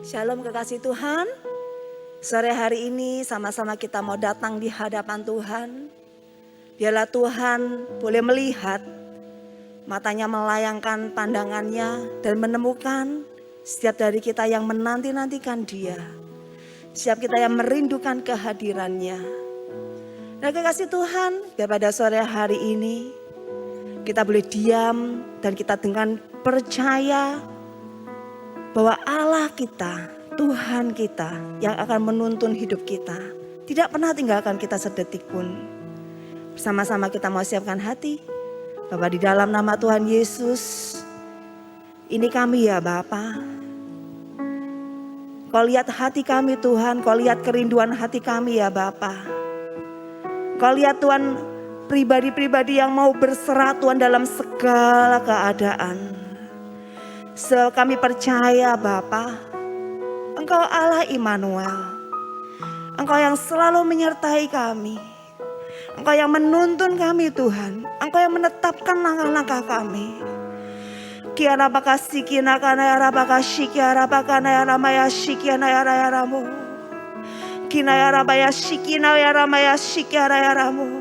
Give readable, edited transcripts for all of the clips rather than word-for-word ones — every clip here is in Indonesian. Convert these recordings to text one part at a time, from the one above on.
Shalom kekasih Tuhan. Sore hari ini sama-sama kita mau datang di hadapan Tuhan. Biarlah Tuhan boleh melihat, matanya melayangkan pandangannya dan menemukan setiap dari kita yang menanti-nantikan Dia. Setiap kita yang merindukan kehadirannya. Nah kekasih Tuhan, biar pada sore hari ini kita boleh diam dan kita dengan percaya bahwa Allah kita, Tuhan kita yang akan menuntun hidup kita, tidak pernah tinggalkan kita sedetik pun. Bersama-sama kita mau siapkan hati. Bapa, di dalam nama Tuhan Yesus, ini kami ya Bapa. Kau lihat hati kami Tuhan, Kau lihat kerinduan hati kami ya Bapa. Kau lihat Tuhan pribadi-pribadi yang mau berserah Tuhan dalam segala keadaan. Kami percaya Bapa, Engkau Allah Immanuel. Engkau yang selalu menyertai kami. Engkau yang menuntun kami Tuhan. Engkau yang menetapkan langkah-langkah kami. Kiara baka sikina kana yara baka shikiara baka na yara maya shikiana yara yaramu. Kina yara baya shikina yara maya shikiara yaramu.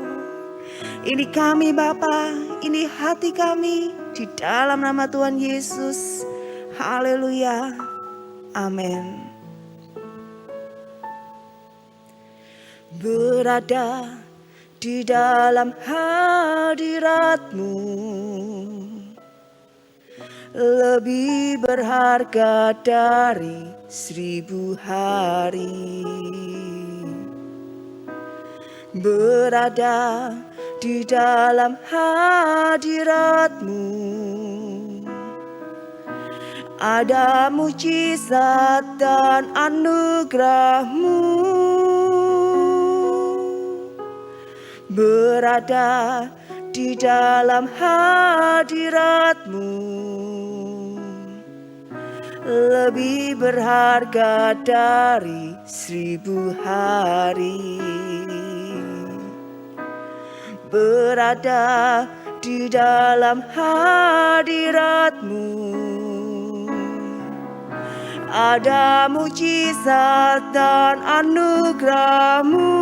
Ini kami Bapa, ini hati kami di dalam nama Tuhan Yesus. Haleluya. Amin. Berada di dalam hadirat-Mu lebih berharga dari 1000 hari. Berada di dalam hadirat-Mu ada mujizat dan anugerah-Mu. Berada di dalam hadirat-Mu lebih berharga dari 1000 hari. Berada di dalam hadirat-Mu ada mujizat dan anugerah-Mu.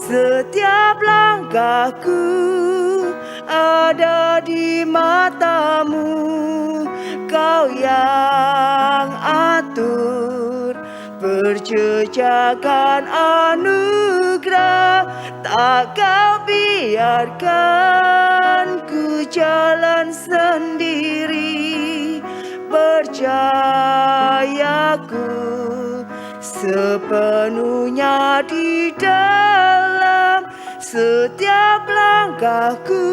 Setiap langkahku ada di mata-Mu. Kau yang atur perjejakan anugerah, tak Kau biarkan ku jalan sendiri. Percayaku sepenuhnya di dalam setiap langkahku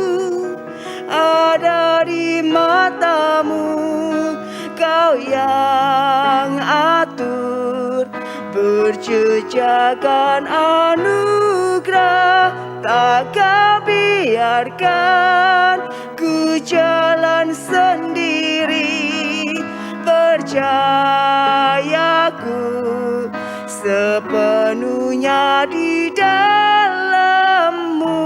ada di mata-Mu. Kau yang atur perjejakan anugerah, tak Kau biarkan ku jalan sendiri. Percayaku sepenuhnya di dalam-Mu.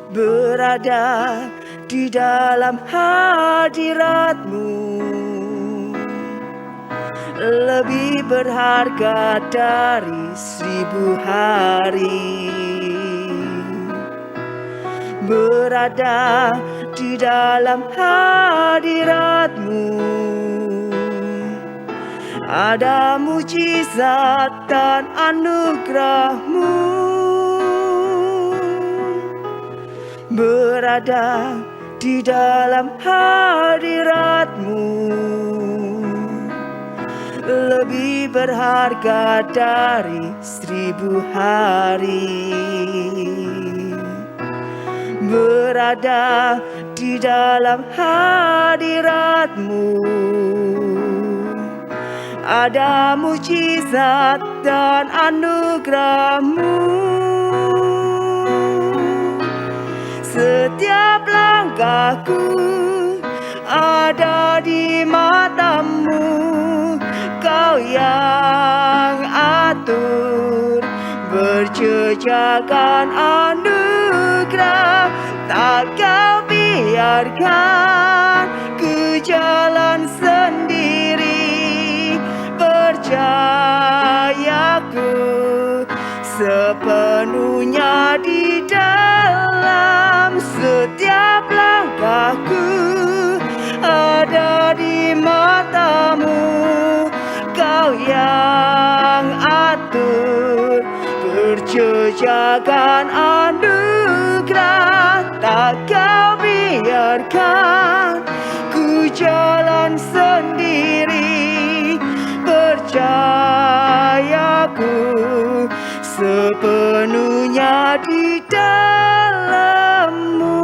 Berada di dalam hadirat-Mu lebih berharga dari 1000 hari. Berada di dalam hadirat-Mu ada mujizat dan anugerah-Mu. Berada di dalam hadirat-Mu lebih berharga dari 1000 hari. Berada di dalam hadirat-Mu ada mujizat dan anugerah-Mu. Setiap langkahku ada di mata-Mu. Kau yang atur berjejakan anugerah, tak kau biarkan ku jalan sendiri. Percayaku sepenuhnya di dalam setiap langkahku, ada di matamu, kau yang atur perjejakan anugerah. Tak kau biarkan ku jalan sendiri. Percayaku sepenuhnya di dalam-Mu.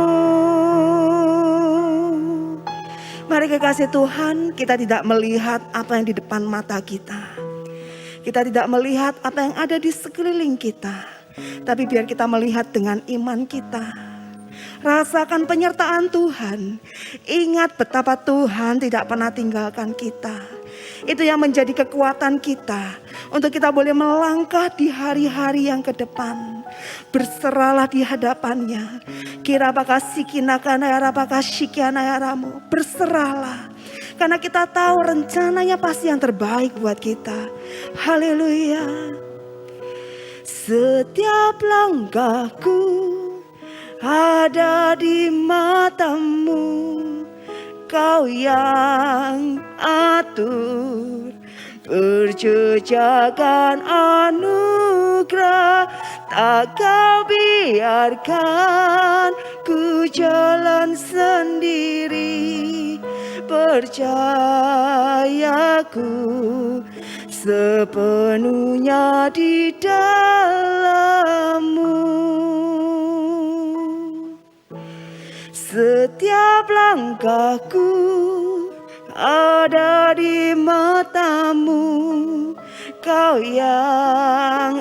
Mari kekasih Tuhan, kita tidak melihat apa yang di depan mata kita. Kita tidak melihat apa yang ada di sekeliling kita. Tapi biar kita melihat dengan iman kita. Rasakan penyertaan Tuhan. Ingat betapa Tuhan tidak pernah tinggalkan kita. Itu yang menjadi kekuatan kita. Untuk kita boleh melangkah di hari-hari yang ke depan. Berserahlah di hadapannya. Kira bakal sikinakana ya rapaka shikiana ya ramu. Berserahlah. Karena kita tahu rencananya pasti yang terbaik buat kita. Haleluya. Setiap langkahku ada di matamu, kau yang atur perjejakan anugerah. Tak kau biarkan ku jalan sendiri. Percayaku sepenuhnya di dalam-Mu. Setiap langkahku ada di matamu, kau yang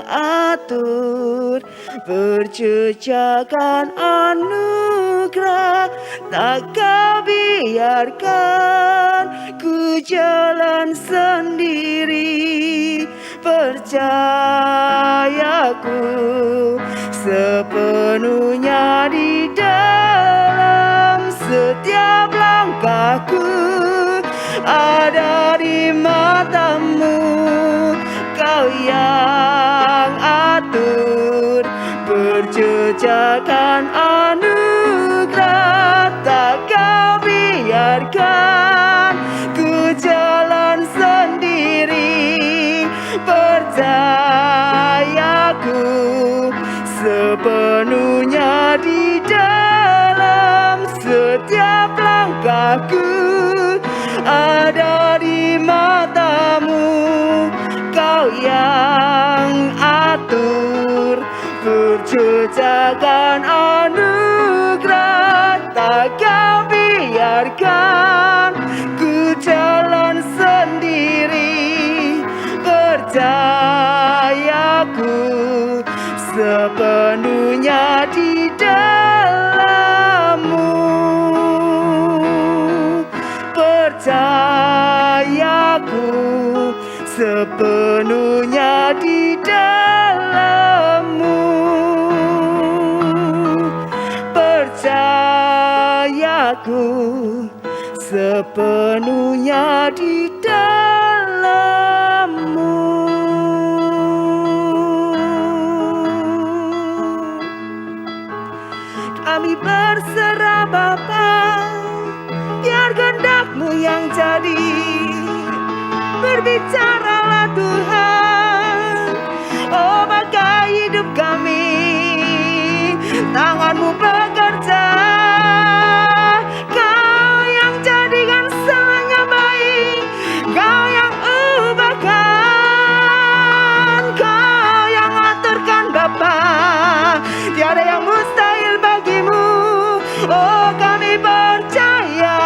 atur perjejakan anugerah. Tak kau biarkan ku jalan sendiri. Percayaku sepenuhnya di dalam setiap langkahku, ada di matamu, kau yang atur perjejakan anugerah. Tak kau biarkan ku jalan sendiri. Percayaku sepenuhnya di dalam setiap langkahku, ada di matamu, kau yang atur perjejakan anugerah. Tak kau biarkan ku jalan sendiri. Percayaku sepenuhnya di dalam-Mu. Percayaku sepenuhnya di dalam-Mu. Percayaku sepenuhnya di dalam-Mu. Kami berserah Bapa, biar kehendak-Mu yang jadi. Berbicaralah Tuhan, oh pakai hidup kami. Tangan-Mu bekerja, Kau yang jadikan semuanya baik. Kau yang ubahkan, Kau yang aturkan Bapa. Tiada yang mustahil bagimu, oh kami percaya.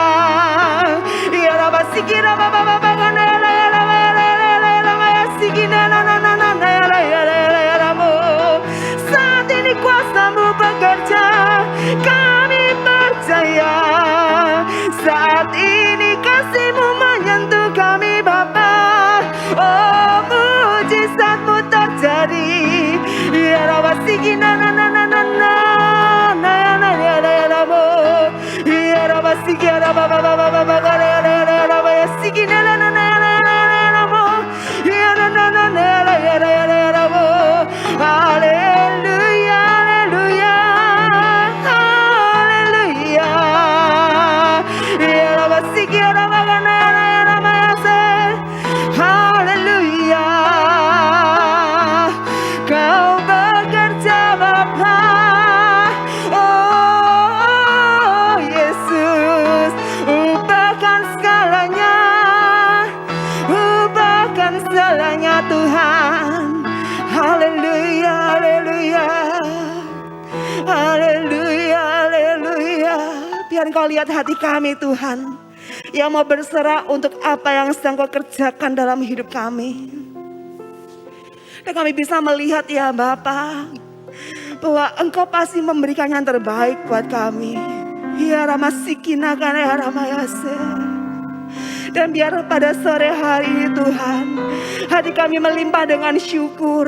Ya Rabbi sikira Bapa Bapa kana saat ini kuasa-Mu bekerja, kami percaya. Saat ini kasih-Mu menyentuh kami Bapa. Oh mujizat-Mu terjadi. Ya Rabbi sikina na na na na na na na na na na. Haleluya, haleluya, haleluya. Haleluya. Kau bekerja Bapa. Oh Yesus, ubahkan segalanya. Ubahkan segalanya Tuhan. Haleluya, haleluya. Haleluya, haleluya. Biar Kau lihat hati kami Tuhan, yang mau berserah untuk apa yang sedang Kau kerjakan dalam hidup kami. Dan kami bisa melihat ya Bapa, bahwa Engkau pasti memberikan yang terbaik buat kami. Ya Ramasikina ya Ramayase. Dan biar pada sore hari ini Tuhan, hati kami melimpah dengan syukur,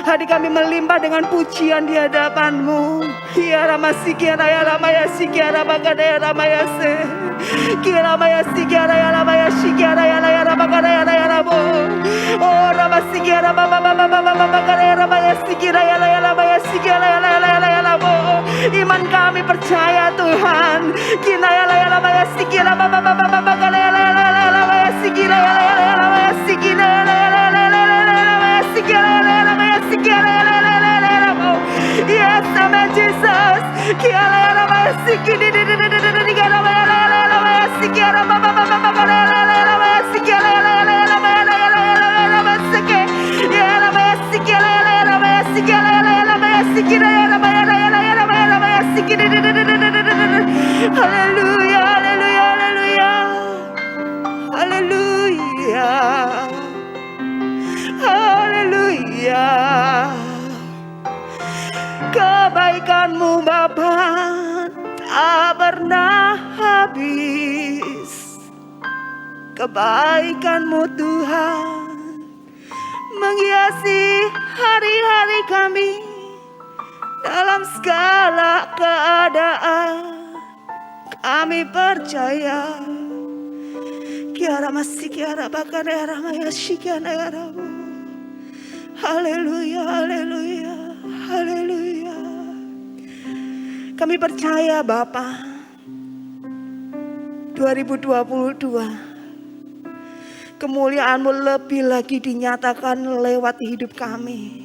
hati kami melimpah dengan pujian di hadapan-Mu. Ya Ramasiki ya Ramayasi ya Ramakada ya Ramayase. Ya Ramayasi ya Ramayasi ya Ramakada ya Ramo. Oh Ramasiki ya Ramakada ya Ramayasi ya Ramayasi ya Ramo. Iman kami percaya Tuhan. Kina ya Ramayasi ya Ramakada ya Yes, amen, Jesus. Haleluya, haleluya, haleluya. Haleluya. Haleluya. Kebaikan-Mu Bapa tak pernah habis. Kebaikan-Mu Tuhan menghiasi hari-hari kami dalam segala keadaan. Kami percaya. Kiara masih kiara bahkan era maya shikiana era. Haleluya, haleluya, haleluya. Kami percaya Bapa, 2022 kemuliaan-Mu lebih lagi dinyatakan lewat hidup kami.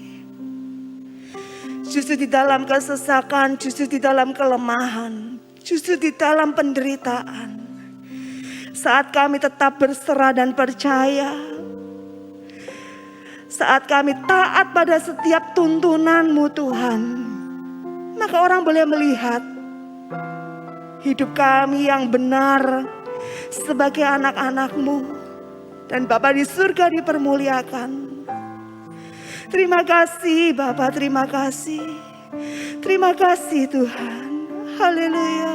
Justru di dalam kesesakan, justru di dalam kelemahan, justru di dalam penderitaan. Saat kami tetap berserah dan percaya, saat kami taat pada setiap tuntunan-Mu Tuhan, maka orang boleh melihat hidup kami yang benar sebagai anak-anak-Mu. Dan Bapa di surga dipermuliakan. Terima kasih Bapa, terima kasih. Terima kasih Tuhan. Haleluya.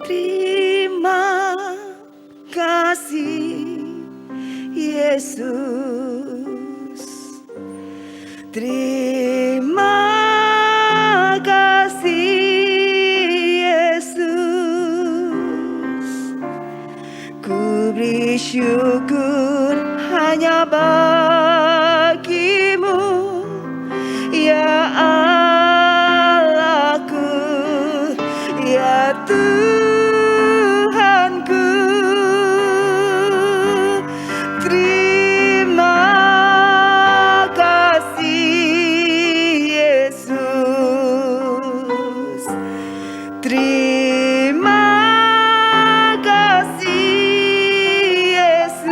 Terima kasih Yesus. Terima kasih Yesus. Ku beri syukur hanya bagi-Mu, ya Allahku, ya Tuhanku. Terima kasih Yesus. Terima kasih Yesus.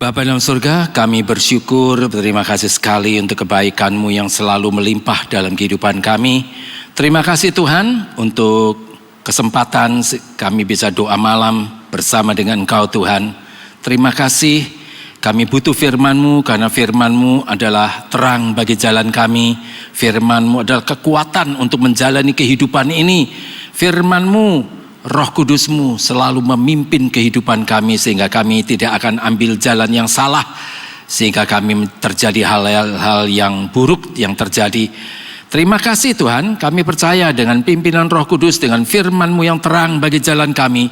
Bapa dalam surga, kami bersyukur, terima kasih sekali untuk kebaikan-Mu yang selalu melimpah dalam kehidupan kami. Terima kasih Tuhan untuk kesempatan kami bisa doa malam bersama dengan Engkau Tuhan. Terima kasih, kami butuh firman-Mu karena firman-Mu adalah terang bagi jalan kami. Firman-Mu adalah kekuatan untuk menjalani kehidupan ini. Firman-Mu, Roh Kudus-Mu selalu memimpin kehidupan kami sehingga kami tidak akan ambil jalan yang salah, sehingga kami terjadi hal-hal yang buruk yang terjadi. Terima kasih Tuhan, kami percaya dengan pimpinan Roh Kudus, dengan firman-Mu yang terang bagi jalan kami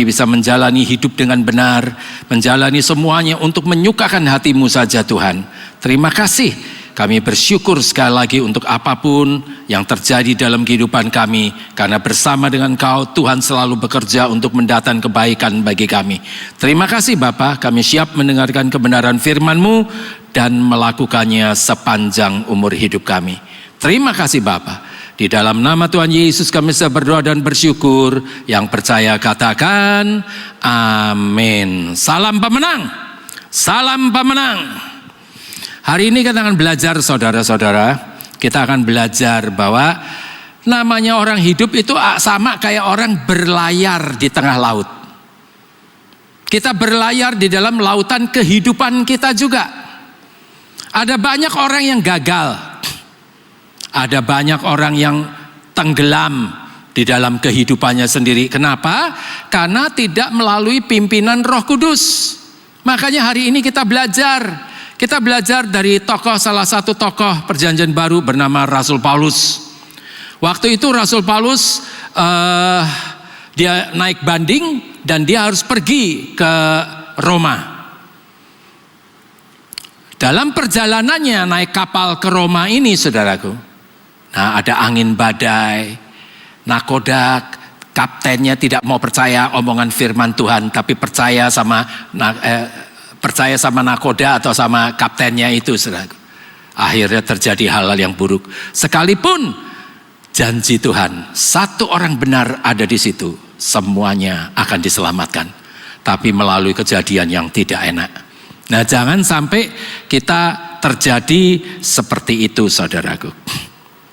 bisa menjalani hidup dengan benar, menjalani semuanya untuk menyukakan hati-Mu saja Tuhan. Terima kasih. Kami bersyukur sekali lagi untuk apapun yang terjadi dalam kehidupan kami. Karena bersama dengan Kau, Tuhan selalu bekerja untuk mendatangkan kebaikan bagi kami. Terima kasih Bapa, kami siap mendengarkan kebenaran firman-Mu dan melakukannya sepanjang umur hidup kami. Terima kasih Bapa. Di dalam nama Tuhan Yesus kami sudah berdoa dan bersyukur. Yang percaya katakan amin. Salam pemenang. Salam pemenang. Hari ini kita akan belajar saudara-saudara, kita akan belajar bahwa namanya orang hidup itu sama kayak orang berlayar di tengah laut. Kita berlayar di dalam lautan kehidupan kita juga. Ada banyak orang yang gagal. Ada banyak orang yang tenggelam di dalam kehidupannya sendiri. Kenapa? Karena tidak melalui pimpinan Roh Kudus. Makanya hari ini kita belajar. Kita belajar dari salah satu tokoh perjanjian baru bernama Rasul Paulus. Waktu itu Rasul Paulus dia naik banding dan dia harus pergi ke Roma. Dalam perjalanannya naik kapal ke Roma ini saudaraku, nah ada angin badai, nakoda kaptennya tidak mau percaya omongan firman Tuhan, tapi percaya sama nakoda atau sama kaptennya itu saudara. Akhirnya terjadi hal-hal yang buruk. Sekalipun janji Tuhan, satu orang benar ada di situ, semuanya akan diselamatkan. Tapi melalui kejadian yang tidak enak. Nah, jangan sampai kita terjadi seperti itu saudaraku.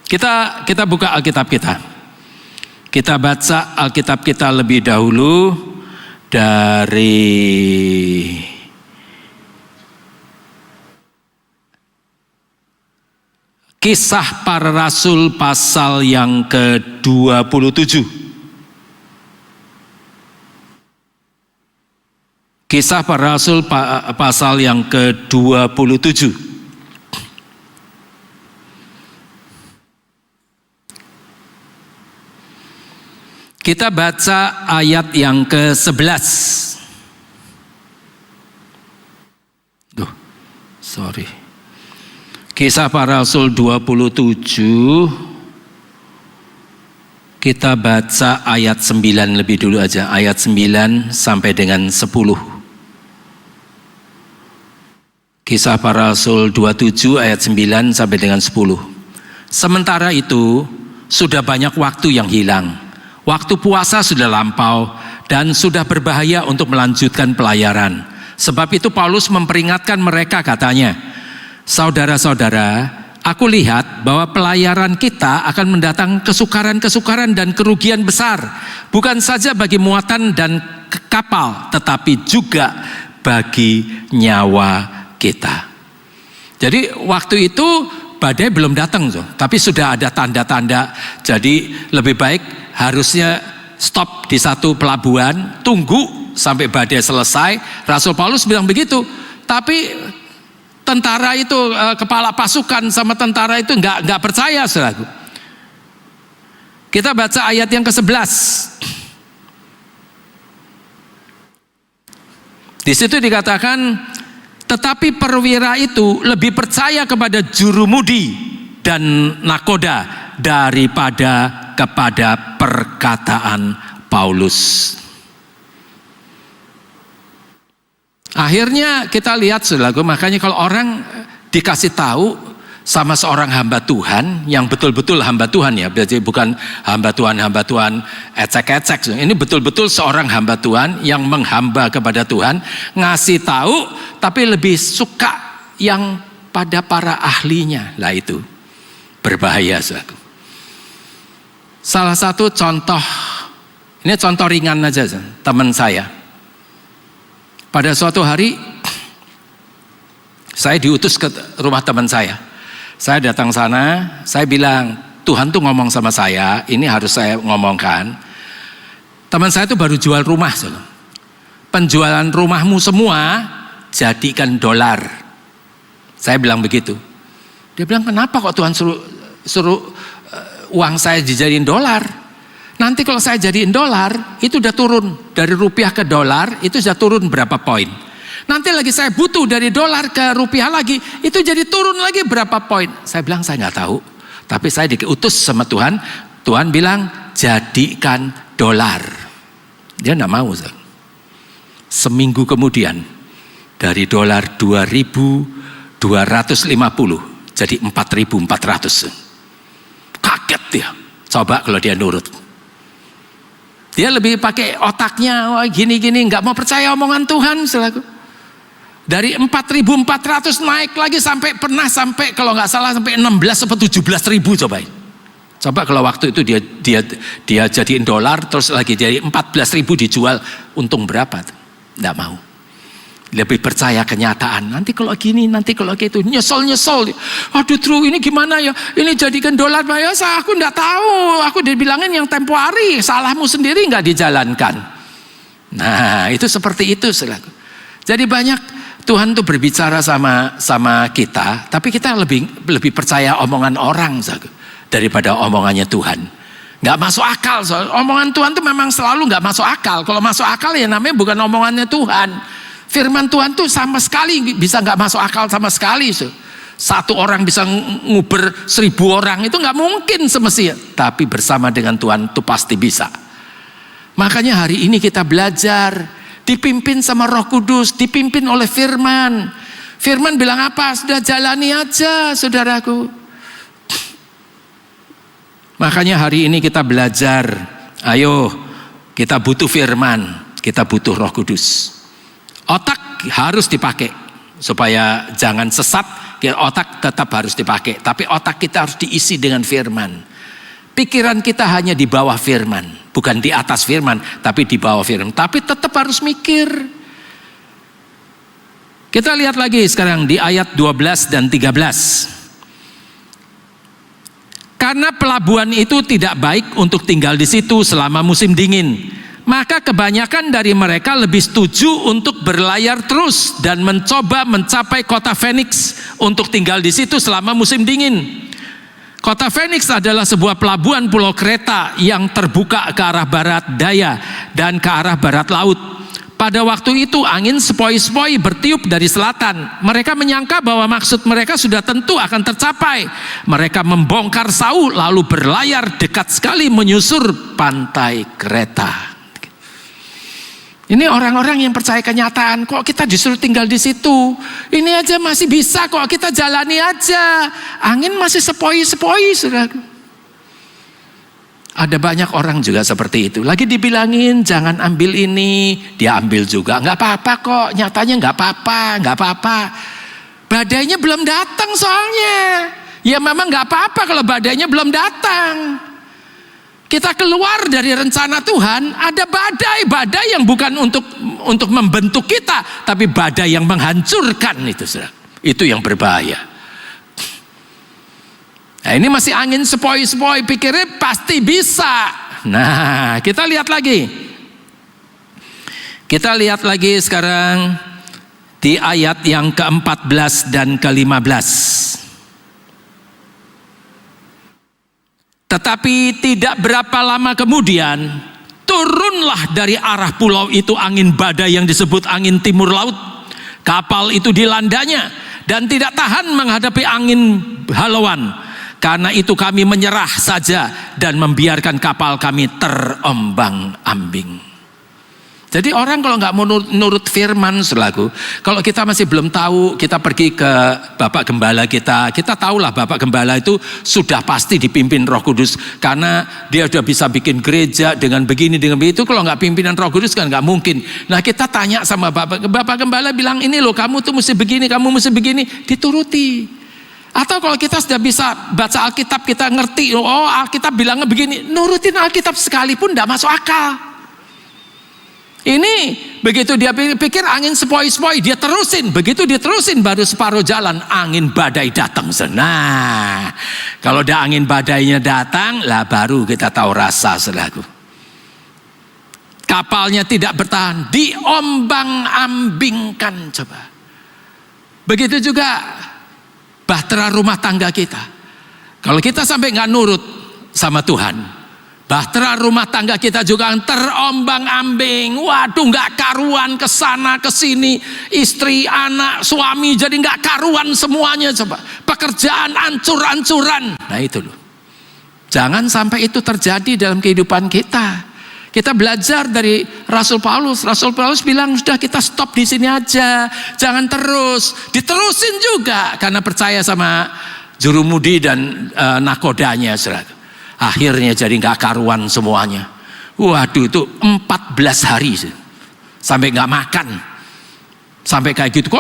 Kita buka Alkitab kita. Kita baca Alkitab kita lebih dahulu dari Kisah Para Rasul pasal yang ke-27. Kisah Para Rasul pasal yang ke-27. Kita baca ayat yang ke-11. Kisah Para Rasul 27, kita baca ayat 9 lebih dulu aja, ayat 9 sampai dengan 10. Kisah Para Rasul 27 ayat 9 sampai dengan 10. Sementara itu sudah banyak waktu yang hilang, waktu puasa sudah lampau dan sudah berbahaya untuk melanjutkan pelayaran. Sebab itu Paulus memperingatkan mereka katanya, saudara-saudara, aku lihat bahwa pelayaran kita akan mendatang kesukaran-kesukaran dan kerugian besar. Bukan saja bagi muatan dan kapal, tetapi juga bagi nyawa kita. Jadi waktu itu badai belum datang, tapi sudah ada tanda-tanda. Jadi lebih baik harusnya stop di satu pelabuhan, tunggu sampai badai selesai. Rasul Paulus bilang begitu, tapi tentara itu, kepala pasukan sama tentara itu nggak percaya saudaraku. Kita baca ayat yang ke-11. Di situ dikatakan, tetapi perwira itu lebih percaya kepada jurumudi dan nakoda daripada kepada perkataan Paulus. Akhirnya kita lihat saudaraku, makanya kalau orang dikasih tahu sama seorang hamba Tuhan yang betul-betul hamba Tuhan ya, berarti bukan hamba Tuhan ecek-ecek. Ini betul-betul seorang hamba Tuhan yang menghamba kepada Tuhan, ngasih tahu, tapi lebih suka yang pada para ahlinya. Lah itu berbahaya, saudaraku. Salah satu contoh, ini contoh ringan aja, teman saya. Pada suatu hari saya diutus ke rumah teman saya. Saya datang sana, saya bilang, Tuhan tuh ngomong sama saya, ini harus saya ngomongkan. Teman saya tuh baru jual rumah. Penjualan rumahmu semua, jadikan dolar. Saya bilang begitu. Dia bilang, kenapa kok Tuhan suruh uang saya dijadiin dolar? Nanti kalau saya jadiin dolar, itu udah turun. Dari rupiah ke dolar, itu sudah turun berapa poin. Nanti lagi saya butuh dari dolar ke rupiah lagi, itu jadi turun lagi berapa poin. Saya bilang saya nggak tahu, tapi saya diutus sama Tuhan. Tuhan bilang jadikan dolar. Dia nggak mau. Seminggu kemudian dari dolar 2.250 jadi 4.400. Kaget dia. Coba kalau dia nurut. Dia lebih pakai otaknya, wah gini-gini, nggak mau percaya omongan Tuhan, saudaraku. Dari 4.400 naik lagi sampai pernah sampai kalau nggak salah sampai 16 atau 17.000 cobain. Coba kalau waktu itu dia jadiin dolar terus lagi jadi 14.000 dijual, untung berapa? Nggak mau. Lebih percaya kenyataan. Nanti kalau gini, nanti kalau gitu, nyesel. Aduh Tru, ini gimana ya? Ini jadikan dolar, ya aku nggak tahu. Aku dibilangin yang tempo hari, salahmu sendiri nggak dijalankan. Nah itu seperti itu, saudaraku. Jadi banyak Tuhan tuh berbicara sama kita, tapi kita lebih percaya omongan orang daripada omongannya Tuhan. Nggak masuk akal, omongan Tuhan tuh memang selalu nggak masuk akal. Kalau masuk akal ya namanya bukan omongannya Tuhan. Firman Tuhan tuh sama sekali bisa nggak masuk akal sama sekali. Satu orang bisa nguber 1.000 orang, itu nggak mungkin semestinya. Tapi bersama dengan Tuhan itu pasti bisa. Makanya hari ini kita belajar, dipimpin sama Roh Kudus, dipimpin oleh firman. Firman bilang apa? Sudah jalani aja, saudaraku. Makanya hari ini kita belajar, ayo kita butuh firman, kita butuh Roh Kudus. Otak harus dipakai supaya jangan sesat. Otak tetap harus dipakai, tapi otak kita harus diisi dengan firman. Pikiran kita hanya di bawah firman, bukan di atas firman, tapi di bawah firman. Tapi tetap harus mikir. Kita lihat lagi sekarang di ayat 12 dan 13. Karena pelabuhan itu tidak baik untuk tinggal di situ selama musim dingin, maka kebanyakan dari mereka lebih setuju untuk berlayar terus dan mencoba mencapai kota Phoenix untuk tinggal di situ selama musim dingin. Kota Phoenix adalah sebuah pelabuhan pulau Kreta yang terbuka ke arah barat daya dan ke arah barat laut. Pada waktu itu angin sepoi-sepoi bertiup dari selatan. Mereka menyangka bahwa maksud mereka sudah tentu akan tercapai. Mereka membongkar sauh lalu berlayar dekat sekali menyusur pantai Kreta. Ini orang-orang yang percaya kenyataan. Kok kita disuruh tinggal di situ? Ini aja masih bisa kok, kita jalani aja. Angin masih sepoi-sepoi, saudara. Ada banyak orang juga seperti itu. Lagi dibilangin jangan ambil ini, dia ambil juga. Nggak apa-apa kok, nyatanya nggak apa-apa. Badainya belum datang soalnya. Ya memang nggak apa-apa kalau badainya belum datang. Kita keluar dari rencana Tuhan, ada badai yang bukan untuk membentuk kita, tapi badai yang menghancurkan itu, saudara. Itu yang berbahaya. Nah, ini masih angin sepoi-sepoi, pikirnya pasti bisa. Nah, kita lihat lagi. Kita lihat lagi sekarang di ayat yang ke-14 dan ke-15. Tetapi tidak berapa lama kemudian turunlah dari arah pulau itu angin badai yang disebut angin timur laut. Kapal itu dilandanya dan tidak tahan menghadapi angin halauan. Karena itu kami menyerah saja dan membiarkan kapal kami terombang-ambing. Jadi orang kalau nggak mau nurut firman, saudaraku, kalau kita masih belum tahu, kita pergi ke Bapak Gembala kita tahulah Bapak Gembala itu sudah pasti dipimpin Roh Kudus, karena dia sudah bisa bikin gereja dengan begini, dengan begitu. Kalau nggak pimpinan Roh Kudus kan nggak mungkin. Nah kita tanya sama Bapak Gembala, bilang ini loh kamu tuh mesti begini, kamu mesti begini, dituruti. Atau kalau kita sudah bisa baca Alkitab, kita ngerti, oh Alkitab bilangnya begini, nurutin Alkitab sekalipun tidak masuk akal. Ini begitu dia pikir angin sepoi-sepoi, dia terusin. Begitu dia terusin baru separuh jalan angin badai datang. Nah, kalau ada angin badainya datang, lah baru kita tahu rasa, saudaraku. Kapalnya tidak bertahan, diombang-ambingkan. Coba. Begitu juga bahtera rumah tangga kita. Kalau kita sampai nggak nurut sama Tuhan, bahtera rumah tangga kita juga terombang-ambing. Waduh, nggak karuan, kesana kesini, istri, anak, suami jadi nggak karuan semuanya. Coba, pekerjaan ancur-ancuran. Nah itu loh, jangan sampai itu terjadi dalam kehidupan kita. Kita belajar dari Rasul Paulus. Rasul Paulus bilang sudah, kita stop di sini aja, jangan terus. Diterusin juga karena percaya sama jurumudi dan nakodanya, saudara. Akhirnya jadi nggak karuan semuanya. Waduh, itu 14 hari sampai nggak makan, sampai kayak gitu.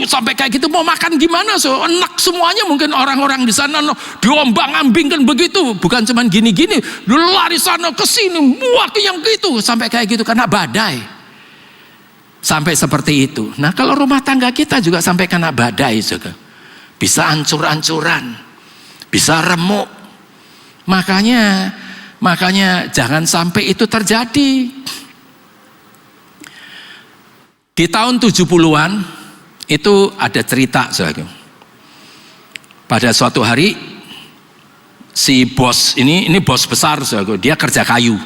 Sampai kayak gitu mau makan gimana? So enak semuanya, mungkin orang-orang di sana diombang-ambingkan begitu. Bukan cuman gini-gini, lari sana ke sini, yang gitu sampai kayak gitu karena badai. Sampai seperti itu. Nah kalau rumah tangga kita juga sampai kena badai juga, bisa ancur-ancuran, bisa remuk. Makanya jangan sampai itu terjadi. Di tahun 70-an itu ada cerita, saudara. Pada suatu hari si bos ini bos besar, saudara, dia kerja kayu.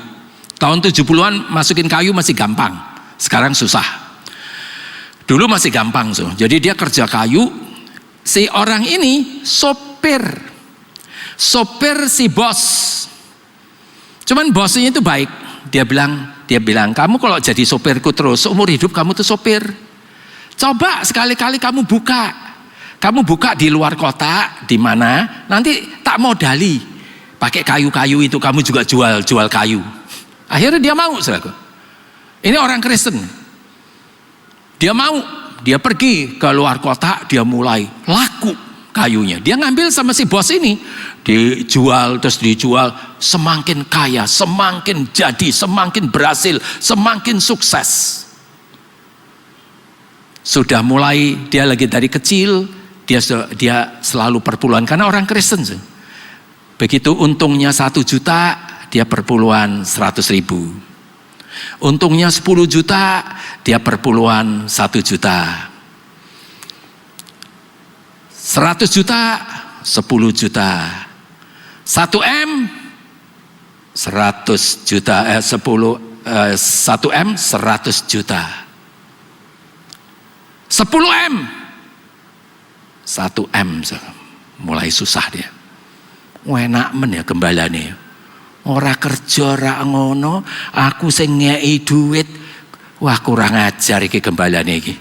Tahun 70-an masukin kayu masih gampang, sekarang susah. Dulu masih gampang, saudara. Jadi dia kerja kayu. Si orang ini sopir si bos. Cuman bosnya itu baik. Dia bilang, kamu kalau jadi sopirku terus, seumur hidup kamu tuh sopir. Coba sekali-kali kamu buka di luar kota, di mana nanti tak modali. Pakai kayu-kayu itu kamu juga jual kayu. Akhirnya dia mau, saudaraku. Ini orang Kristen. Dia mau, dia pergi ke luar kota, dia mulai laku kayunya. Dia ngambil sama si bos ini, dijual, semakin kaya, semakin jadi, semakin berhasil, semakin sukses. Sudah mulai, dia lagi dari kecil, dia selalu perpuluhan, karena orang Kristen. Begitu untungnya 1 juta, dia perpuluhan 100.000. Untungnya 10 juta, dia perpuluhan 1 juta. 100 juta, 10 juta. 1 M, 100 juta, 1 M, 100 juta. 10 M, 1 M, mulai susah dia. Enak men ya gembalane. Ora kerja, ora ngono, aku sing ngeki duit. Wah kurang ajar iki gembalane iki.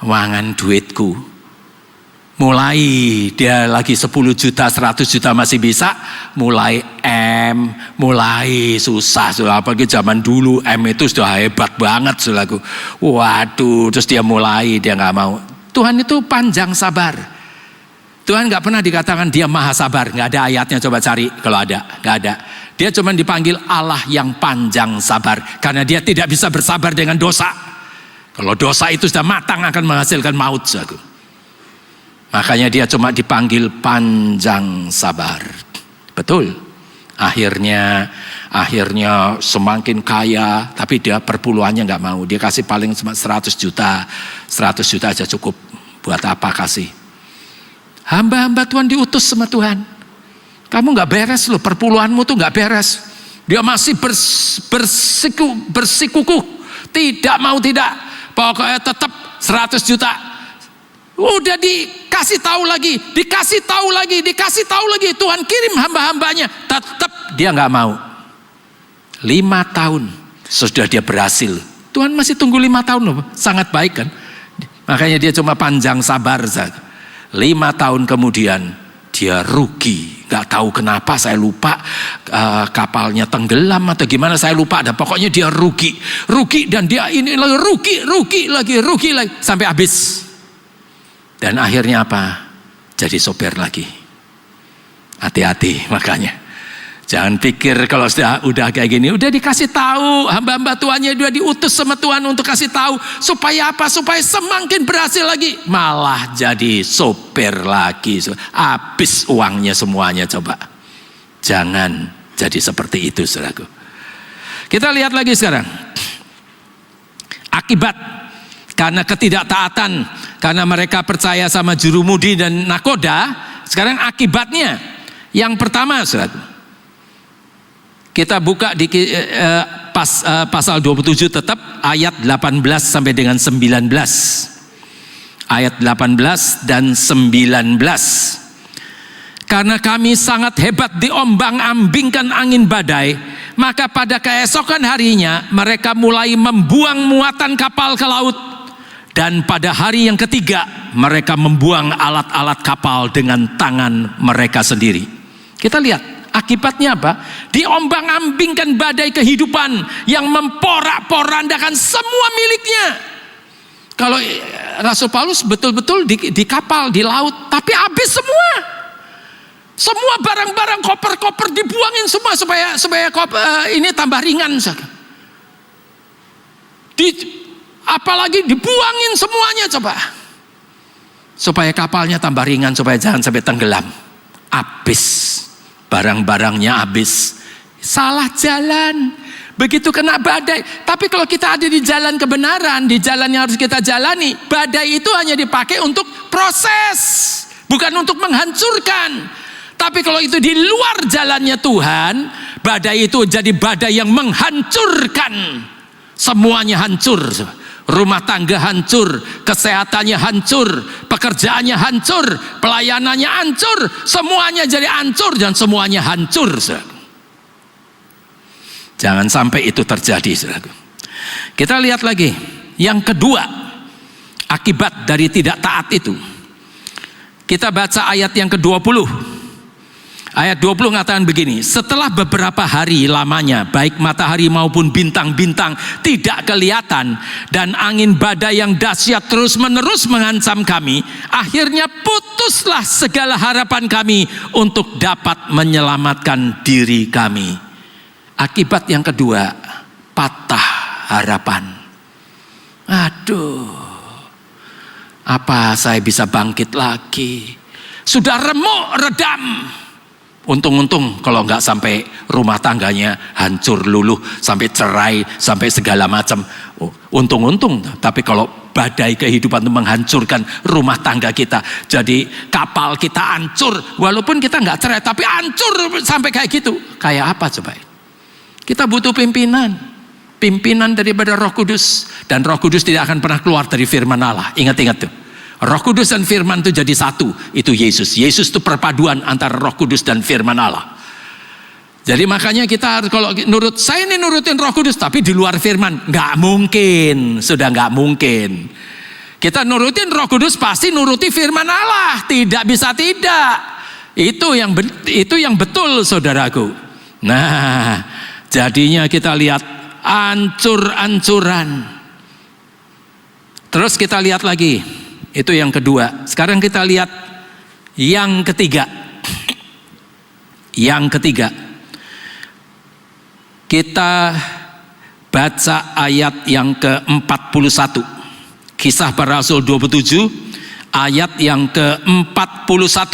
Wangan duitku. Mulai dia lagi 10 juta, 100 juta masih bisa, mulai M, mulai susah. Apalagi zaman dulu M itu sudah hebat banget, saudaraku. Waduh, terus dia nggak mau. Tuhan itu panjang sabar. Tuhan nggak pernah dikatakan dia maha sabar, nggak ada ayatnya, coba cari kalau ada, nggak ada. Dia cuma dipanggil Allah yang panjang sabar, karena dia tidak bisa bersabar dengan dosa. Kalau dosa itu sudah matang akan menghasilkan maut, saudaraku. Makanya dia cuma dipanggil panjang sabar. Betul. Akhirnya semakin kaya, tapi dia perpuluhannya nggak mau. Dia kasih paling cuma 100 juta. 100 juta aja cukup. Buat apa kasih? Hamba-hamba Tuhan diutus sama Tuhan. Kamu nggak beres loh, perpuluhanmu tuh nggak beres. Dia masih bersikukuh. Tidak mau tidak. Pokoknya tetap 100 juta. Udah dikasih tahu lagi. Tuhan kirim hamba-hambanya. Tetap dia nggak mau. 5 tahun. Sudah dia berhasil. Tuhan masih tunggu 5 tahun loh. Sangat baik kan. Makanya dia cuma panjang sabar. 5 tahun kemudian dia rugi. Gak tahu kenapa, saya lupa kapalnya tenggelam atau gimana, saya lupa. Dan pokoknya dia rugi dan dia ini lagi rugi lagi sampai habis. Dan akhirnya apa? Jadi sopir lagi. Hati-hati makanya. Jangan pikir kalau udah kayak gini, udah dikasih tahu, hamba-hamba Tuhannya udah diutus sama Tuhan untuk kasih tahu supaya apa? Supaya semakin berhasil lagi, malah jadi sopir lagi, habis uangnya semuanya. Coba, jangan jadi seperti itu, saudaraku. Kita lihat lagi sekarang, akibat karena ketidaktaatan, karena mereka percaya sama jurumudi dan nakoda. Sekarang akibatnya, yang pertama, saudaraku. Kita buka di pasal 27 tetap ayat 18 sampai dengan 19. Ayat 18 dan 19. Karena kami sangat hebat diombang-ambingkan angin badai, maka pada keesokan harinya mereka mulai membuang muatan kapal ke laut. Dan pada hari yang ketiga mereka membuang alat-alat kapal dengan tangan mereka sendiri. Kita lihat. Akibatnya apa? Diombang-ambingkan badai kehidupan yang memporak-porandakan semua miliknya. Kalau Rasul Paulus betul-betul di kapal, di laut, tapi habis semua. Semua barang-barang, koper-koper dibuangin semua supaya ini tambah ringan. Apalagi dibuangin semuanya coba. Supaya kapalnya tambah ringan, supaya jangan sampai tenggelam. Habis. Barang-barangnya habis, salah jalan, begitu kena badai. Tapi kalau kita ada di jalan kebenaran, di jalan yang harus kita jalani, badai itu hanya dipakai untuk proses, bukan untuk menghancurkan. Tapi kalau itu di luar jalannya Tuhan, badai itu jadi badai yang menghancurkan. Semuanya hancur. Rumah tangga hancur, kesehatannya hancur, pekerjaannya hancur, pelayanannya hancur, semuanya jadi hancur dan semuanya hancur. Jangan sampai itu terjadi. Kita lihat lagi yang kedua, akibat dari tidak taat itu. Kita baca ayat yang ke-20. Ayat 20 mengatakan begini, setelah beberapa hari lamanya baik matahari maupun bintang-bintang tidak kelihatan dan angin badai yang dahsyat terus-menerus mengancam kami, akhirnya putuslah segala harapan kami untuk dapat menyelamatkan diri kami. Akibat yang kedua, patah harapan. Aduh, apa saya bisa bangkit lagi? Sudah remuk redam. Untung-untung kalau nggak sampai rumah tangganya hancur luluh, sampai cerai, sampai segala macam. Untung-untung. Tapi kalau badai kehidupan itu menghancurkan rumah tangga kita, jadi kapal kita hancur, walaupun kita nggak cerai, tapi hancur sampai kayak gitu. Kayak apa coba? Kita butuh pimpinan daripada Roh Kudus, dan Roh Kudus tidak akan pernah keluar dari firman Allah. Ingat-ingat tuh. Roh Kudus dan firman itu jadi satu. Itu Yesus. Yesus itu perpaduan antara Roh Kudus dan firman Allah. Jadi makanya kita harus, kalau saya ini nurutin Roh Kudus tapi di luar firman, nggak mungkin. Sudah nggak mungkin. Kita nurutin Roh Kudus pasti nuruti firman Allah. Tidak bisa tidak. Itu yang betul, saudaraku. Nah, jadinya kita lihat ancur-ancuran. Terus kita lihat lagi. Itu yang kedua. Sekarang kita lihat yang ketiga. Yang ketiga. Kita baca ayat yang ke-41. Kisah Para Rasul 27 ayat yang ke-41.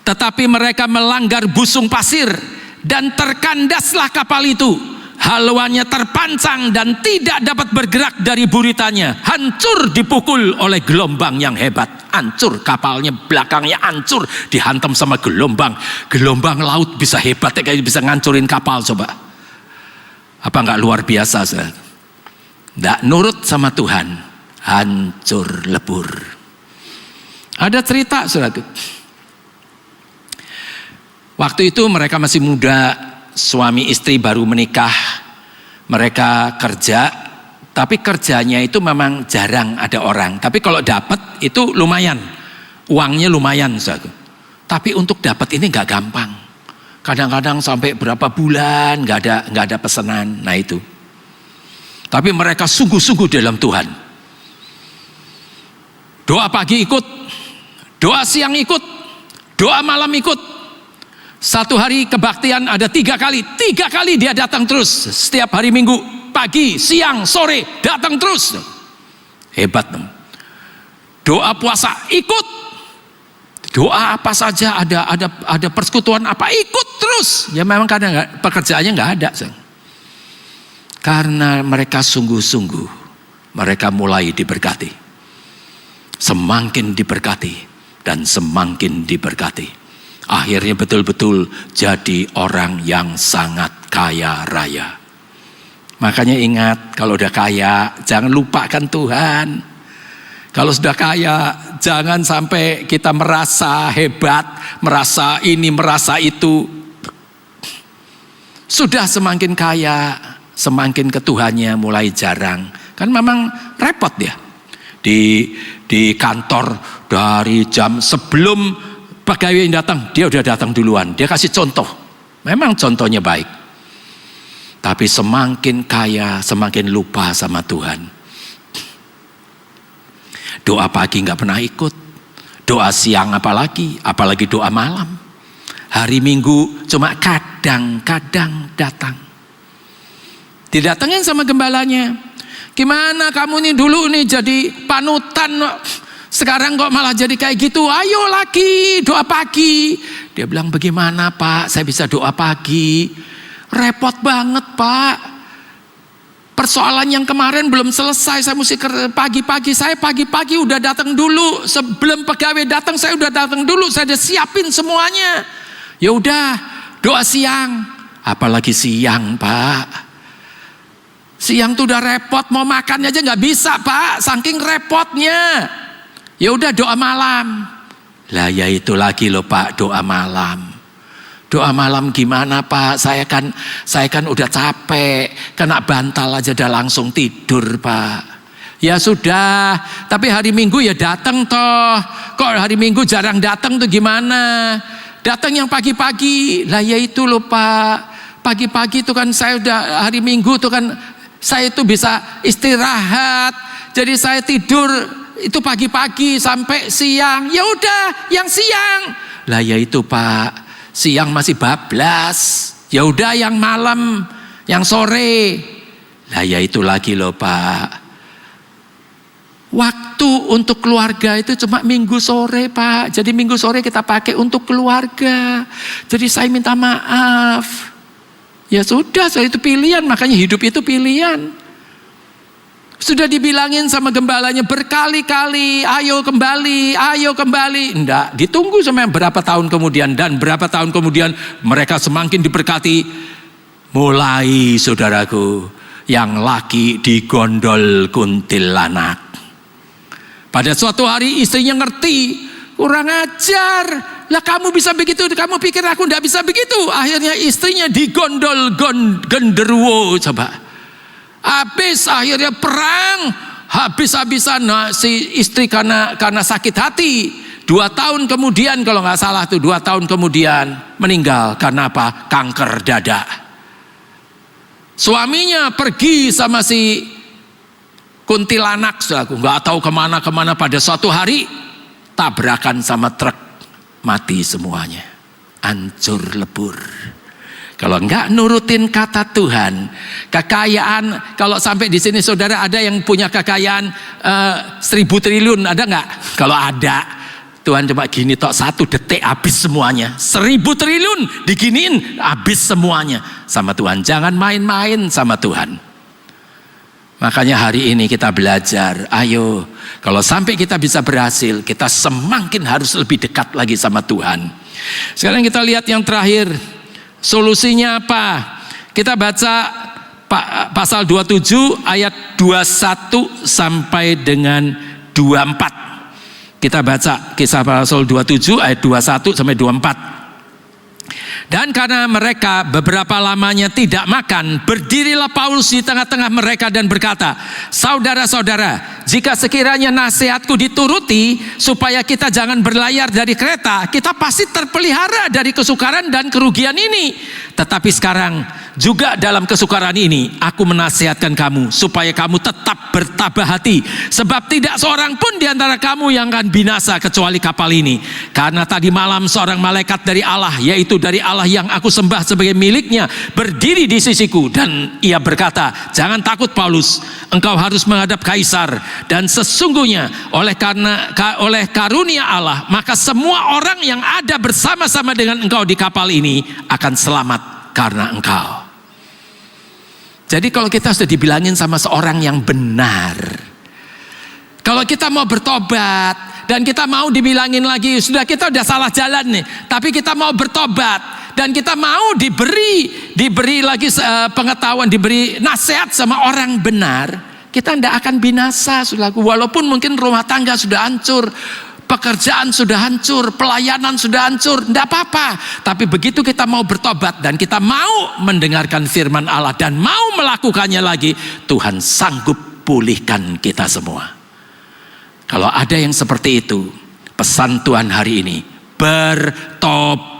Tetapi mereka melanggar busung pasir dan terkandaslah kapal itu. Haluannya terpancang dan tidak dapat bergerak dari buritannya. Hancur dipukul oleh gelombang yang hebat. Hancur kapalnya, belakangnya hancur, dihantam sama gelombang. Gelombang laut bisa hebat, kayak bisa ngancurin kapal coba. Apa nggak luar biasa? Nggak nurut sama Tuhan, hancur lebur. Ada cerita, saudara. Waktu itu mereka masih muda. Suami istri baru menikah, Mereka kerja, tapi kerjanya itu memang jarang ada orang. Tapi kalau dapat itu lumayan, uangnya lumayan, saudaraku. Tapi untuk dapat ini nggak gampang. Kadang-kadang sampai berapa bulan nggak ada pesanan. Nah itu. Tapi mereka sungguh-sungguh dalam Tuhan. Doa pagi ikut, doa siang ikut, doa malam ikut. Satu hari kebaktian ada 3 kali. 3 kali dia datang terus. Setiap hari Minggu, pagi, siang, sore, datang terus. Hebat. Doa puasa ikut. Doa apa saja, ada persekutuan apa, ikut terus. Ya memang kadang pekerjaannya nggak ada. Karena mereka sungguh-sungguh, mereka mulai diberkati. Semakin diberkati dan semakin diberkati. Akhirnya betul-betul jadi orang yang sangat kaya raya. Makanya ingat, kalau udah kaya jangan lupakan Tuhan. Kalau sudah kaya jangan sampai kita merasa hebat, merasa ini, merasa itu. Sudah semakin kaya, semakin ke Tuhannya mulai jarang. Kan memang repot dia. Di kantor dari jam sebelum pegawai yang datang, dia udah datang duluan. Dia kasih contoh. Memang contohnya baik. Tapi semakin kaya, semakin lupa sama Tuhan. Doa pagi nggak pernah ikut. Doa siang apalagi doa malam. Hari Minggu cuma kadang-kadang datang. Didatengin sama gembalanya. Gimana kamu nih dulu nih jadi panutan, sekarang kok malah jadi kayak gitu? Ayo lagi doa pagi. Dia bilang, bagaimana Pak, saya bisa doa pagi? Repot banget Pak. Persoalan yang kemarin belum selesai, saya mesti pagi-pagi. Saya pagi-pagi udah datang dulu, sebelum pegawai datang saya udah datang dulu, saya udah siapin semuanya. Ya udah, doa siang. Apalagi siang Pak. Siang tuh udah repot, mau makan aja nggak bisa Pak, saking repotnya. Ya udah doa malam. Lah ya itu lagi loh Pak, doa malam. Doa malam gimana Pak? Saya kan udah capek, kena bantal aja udah langsung tidur Pak. Ya sudah, tapi hari Minggu ya datang toh. Kok hari Minggu jarang datang tuh gimana? Datang yang pagi-pagi. Lah ya itu loh Pak. Pagi-pagi tuh kan saya udah hari Minggu tuh kan saya itu bisa istirahat. Jadi saya tidur itu pagi-pagi sampai siang. Ya udah, yang siang. Lah ya itu Pak, siang masih bablas. Ya udah yang malam, yang sore. Lah ya itu lagi loh Pak. Waktu untuk keluarga itu cuma Minggu sore Pak. Jadi Minggu sore kita pakai untuk keluarga. Jadi saya minta maaf. Ya sudah, itu pilihan, makanya hidup itu pilihan. Sudah dibilangin sama gembalanya berkali-kali, ayo kembali. Enggak, ditunggu sampai berapa tahun kemudian. Dan berapa tahun kemudian mereka semakin diberkati. Mulai saudaraku, yang laki digondol kuntilanak. Pada suatu hari istrinya ngerti, kurang ajar. Lah kamu bisa begitu, kamu pikir aku enggak bisa begitu. Akhirnya istrinya digondol genderuwo coba. Habis akhirnya perang, habis-habisan si istri karena sakit hati. 2 tahun kemudian kalau nggak salah tuh 2 tahun kemudian meninggal karena apa? Kanker dada. Suaminya pergi sama si kuntilanak, aku nggak tahu kemana. Pada suatu hari tabrakan sama truk. Mati semuanya, hancur lebur. Kalau enggak nurutin kata Tuhan, kekayaan, kalau sampai di sini saudara ada yang punya kekayaan 1000 triliun, ada enggak? Kalau ada, Tuhan coba gini tok 1 detik habis semuanya. 1000 triliun diginiin habis semuanya sama Tuhan. Jangan main-main sama Tuhan. Makanya hari ini kita belajar, ayo kalau sampai kita bisa berhasil, kita semakin harus lebih dekat lagi sama Tuhan. Sekarang kita lihat yang terakhir, solusinya apa? Kita baca pasal 27 ayat 21 sampai dengan 24. Kita baca kisah pasal 27 ayat 21 sampai 24. Dan karena mereka beberapa lamanya tidak makan, berdirilah Paulus di tengah-tengah mereka dan berkata, saudara-saudara, jika sekiranya nasihatku dituruti supaya kita jangan berlayar dari kereta, kita pasti terpelihara dari kesukaran dan kerugian ini. Tetapi sekarang juga dalam kesukaran ini aku menasihatkan kamu supaya kamu tetap bertabah hati, sebab tidak seorang pun di antara kamu yang akan binasa kecuali kapal ini. Karena tadi malam seorang malaikat dari Allah, yaitu dari Allah yang aku sembah sebagai miliknya, berdiri di sisiku dan ia berkata, jangan takut Paulus, engkau harus menghadap kaisar, dan sesungguhnya oleh karunia Allah maka semua orang yang ada bersama-sama dengan engkau di kapal ini akan selamat karena engkau. Jadi kalau kita sudah dibilangin sama seorang yang benar, kalau kita mau bertobat dan kita mau dibilangin lagi, sudah kita udah salah jalan nih, tapi kita mau bertobat dan kita mau diberi lagi pengetahuan, diberi nasihat sama orang benar, kita tidak akan binasa, saudaraku. Walaupun mungkin rumah tangga sudah hancur, pekerjaan sudah hancur, pelayanan sudah hancur, tidak apa-apa. Tapi begitu kita mau bertobat dan kita mau mendengarkan firman Allah dan mau melakukannya lagi, Tuhan sanggup pulihkan kita semua. Kalau ada yang seperti itu, pesan Tuhan hari ini, bertobatlah.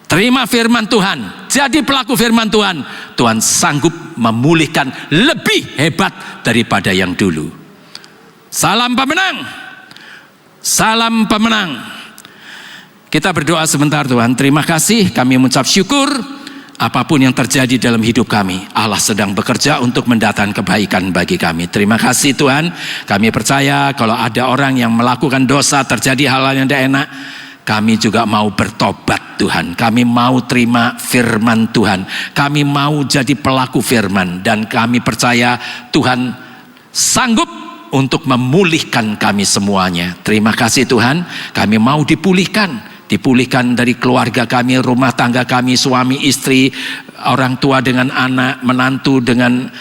Terima firman Tuhan, jadi pelaku firman Tuhan. Tuhan sanggup memulihkan lebih hebat daripada yang dulu. Salam pemenang, salam pemenang. Kita berdoa sebentar. Tuhan, terima kasih, kami mengucap syukur. Apapun yang terjadi dalam hidup kami, Allah sedang bekerja untuk mendatangkan kebaikan bagi kami. Terima kasih Tuhan. Kami percaya kalau ada orang yang melakukan dosa, terjadi hal-hal yang tidak enak, kami juga mau bertobat Tuhan. Kami mau terima firman Tuhan. Kami mau jadi pelaku firman. Dan kami percaya Tuhan sanggup untuk memulihkan kami semuanya. Terima kasih Tuhan. Kami mau dipulihkan dari keluarga kami, rumah tangga kami, suami, istri, orang tua dengan anak, menantu dengan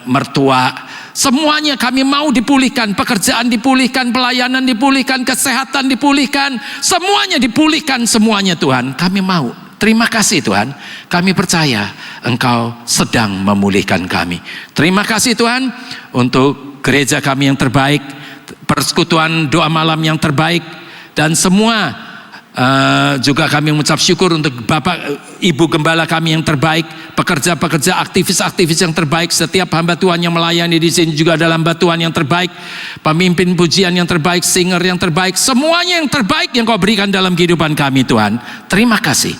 mertua. Semuanya kami mau dipulihkan, pekerjaan dipulihkan, pelayanan dipulihkan, kesehatan dipulihkan, semuanya dipulihkan semuanya Tuhan. Kami mau. Terima kasih Tuhan. Kami percaya Engkau sedang memulihkan kami. Terima kasih Tuhan untuk gereja kami yang terbaik, persekutuan doa malam yang terbaik, dan semua juga kami mengucap syukur untuk Bapak Ibu Gembala kami yang terbaik, pekerja-pekerja, aktivis-aktivis yang terbaik, setiap hamba Tuhan yang melayani di sini juga adalah hamba Tuhan yang terbaik, pemimpin pujian yang terbaik, singer yang terbaik, semuanya yang terbaik yang Kau berikan dalam kehidupan kami Tuhan. Terima kasih.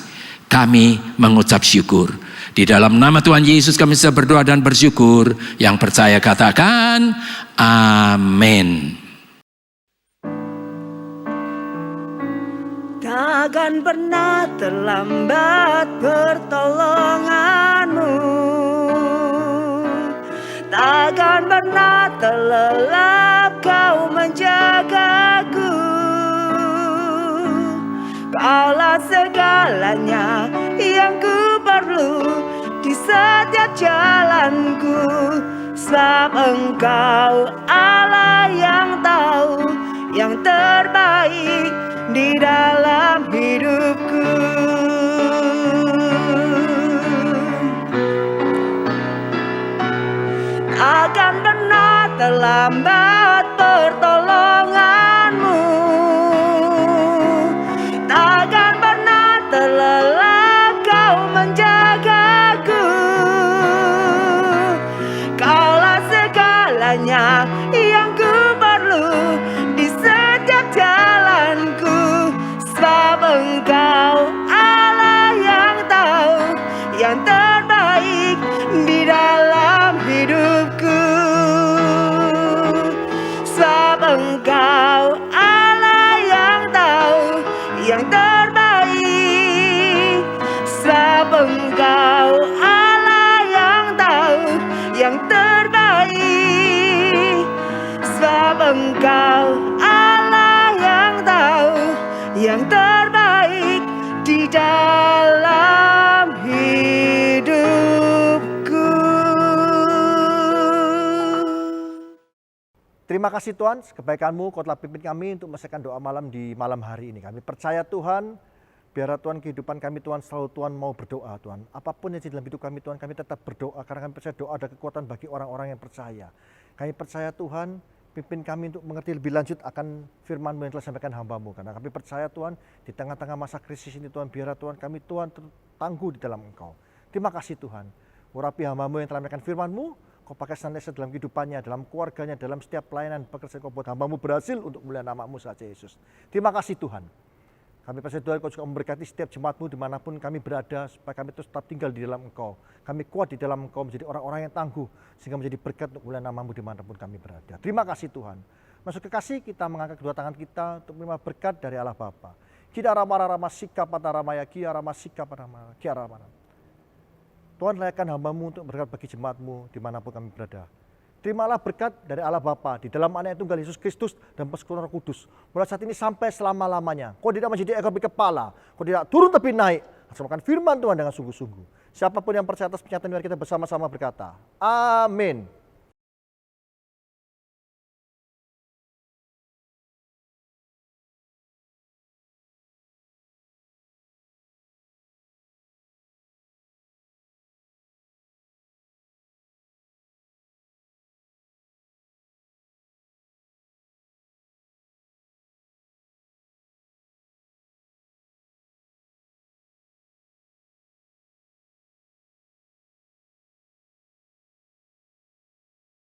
Kami mengucap syukur. Di dalam nama Tuhan Yesus kami bisa berdoa dan bersyukur. Yang percaya katakan amin. Takkan pernah terlambat pertolonganmu, takkan pernah terlelap Kau menjagaku. Kaulah segalanya yang ku perlu di setiap jalanku, sebab Engkau Allah yang tahu yang terbaik di dalam hidupku. Takkan pernah terlambat pertolonganmu, takkan pernah terlelap Kau menjagaku. Kaulah segalanya yang ku perlu di setiap jalanku, sebab Engkau Allah yang tahu yang terbaik di dalam hidupku. Sebab Engkau Allah yang tahu yang terbaik, sebab Engkau Allah yang tahu yang terbaik, sebab Engkau Allah yang tahu yang terbaik di dalam hidupku. Terima kasih Tuhan, kebaikan-Mu Kau telah pimpin kami untuk menyelesaikan doa malam di malam hari ini. Kami percaya Tuhan, Biarlah Tuhan kehidupan kami Tuhan selalu Tuhan mau berdoa Tuhan. Apapun yang di dalam hidup kami Tuhan, kami tetap berdoa karena kami percaya doa ada kekuatan bagi orang-orang yang percaya. Kami percaya Tuhan pimpin kami untuk mengerti lebih lanjut akan firman-Mu yang telah sampaikan hamba-Mu. Karena kami percaya Tuhan di tengah-tengah masa krisis ini Tuhan, biarlah Tuhan kami Tuhan tangguh di dalam Engkau. Terima kasih Tuhan. Urapi hamba-Mu yang telah sampaikan firman-Mu, Kau pakai senantiasa dalam kehidupannya, dalam keluarganya, dalam setiap pelayanan pekerjaan Kau buat hamba-Mu berhasil untuk mulia nama-Mu saja Yesus. Terima kasih Tuhan. Kami percaya Tuhan Kau juga memberkati setiap jemaat-Mu dimanapun kami berada, supaya kami terus tetap tinggal di dalam Engkau. Kami kuat di dalam Engkau, menjadi orang-orang yang tangguh, sehingga menjadi berkat untuk mulia nama-Mu dimanapun kami berada. Terima kasih Tuhan. Masuk kekasih, kita mengangkat kedua tangan kita untuk menerima berkat dari Allah Bapa. Kita rama sikap pataramaya, kia rama sikap pataramaya, kia rama. Tuhan layakkan hamba-Mu untuk berkat bagi jemaat-Mu dimanapun kami berada. Terimalah berkat dari Allah Bapa di dalam Anak Tunggal Yesus Kristus dan persekutuan Roh Kudus. Mulai saat ini sampai selama-lamanya. Kau tidak menjadi ekor tapi kepala. Kau tidak turun tapi naik. Laksanakan firman Tuhan dengan sungguh-sungguh. Siapapun yang percaya atas pernyataan kita bersama-sama berkata, amin.